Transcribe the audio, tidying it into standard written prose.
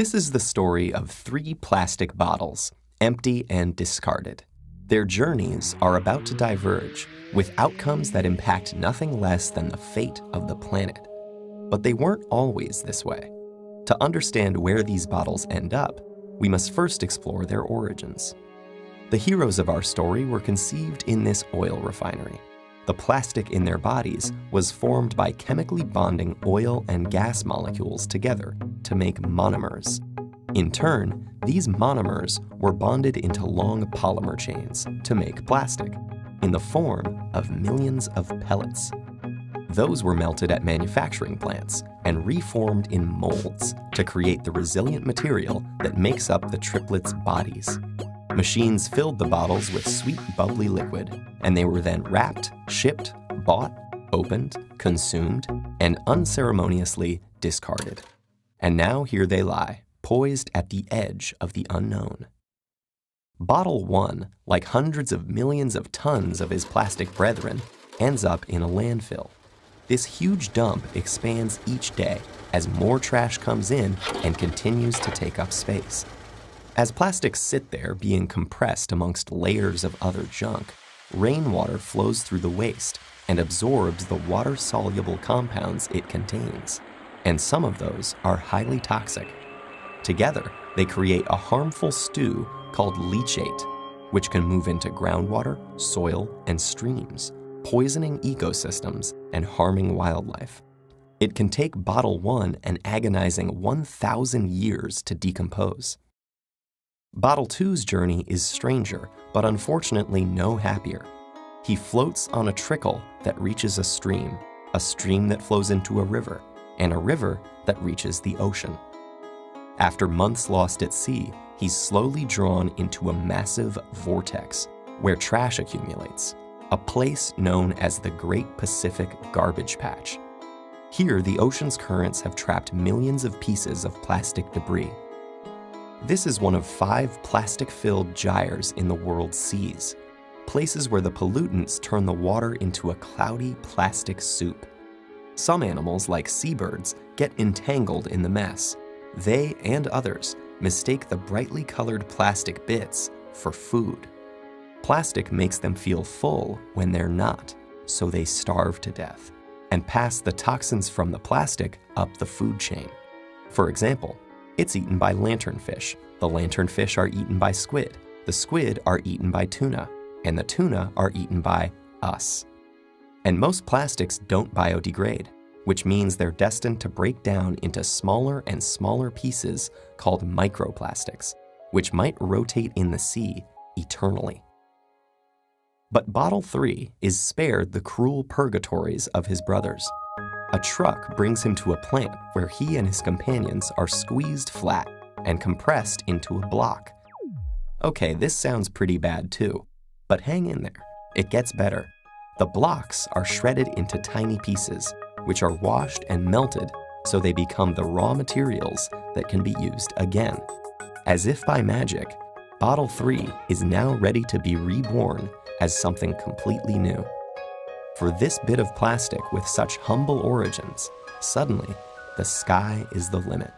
This is the story of 3 plastic bottles, empty and discarded. Their journeys are about to diverge, with outcomes that impact nothing less than the fate of the planet. But they weren't always this way. To understand where these bottles end up, we must first explore their origins. The heroes of our story were conceived in this oil refinery. The plastic in their bodies was formed by chemically bonding oil and gas molecules together to make monomers. In turn, these monomers were bonded into long polymer chains to make plastic, in the form of millions of pellets. Those were melted at manufacturing plants and reformed in molds to create the resilient material that makes up the triplets' bodies. Machines filled the bottles with sweet, bubbly liquid, and they were then wrapped, shipped, bought, opened, consumed, and unceremoniously discarded. And now here they lie, poised at the edge of the unknown. Bottle 1, like hundreds of millions of tons of his plastic brethren, ends up in a landfill. This huge dump expands each day as more trash comes in and continues to take up space. As plastics sit there being compressed amongst layers of other junk, rainwater flows through the waste and absorbs the water-soluble compounds it contains, and some of those are highly toxic. Together, they create a harmful stew called leachate, which can move into groundwater, soil, and streams, poisoning ecosystems and harming wildlife. It can take bottle 1 an agonizing 1,000 years to decompose. Bottle 2's journey is stranger, but unfortunately no happier. He floats on a trickle that reaches a stream that flows into a river, and a river that reaches the ocean. After months lost at sea, he's slowly drawn into a massive vortex where trash accumulates, a place known as the Great Pacific Garbage Patch. Here, the ocean's currents have trapped millions of pieces of plastic debris. This is one of 5 plastic-filled gyres in the world's seas, places where the pollutants turn the water into a cloudy plastic soup. Some animals, like seabirds, get entangled in the mess. They and others mistake the brightly colored plastic bits for food. Plastic makes them feel full when they're not, so they starve to death and pass the toxins from the plastic up the food chain. For example, it's eaten by lanternfish. The lanternfish are eaten by squid. The squid are eaten by tuna. And the tuna are eaten by us. And most plastics don't biodegrade, which means they're destined to break down into smaller and smaller pieces called microplastics, which might rotate in the sea eternally. But Bottle 3 is spared the cruel purgatories of his brothers. A truck brings him to a plant where he and his companions are squeezed flat and compressed into a block. Okay, this sounds pretty bad too, but hang in there. It gets better. The blocks are shredded into tiny pieces, which are washed and melted so they become the raw materials that can be used again. As if by magic, Bottle 3 is now ready to be reborn as something completely new. For this bit of plastic with such humble origins, suddenly, the sky is the limit.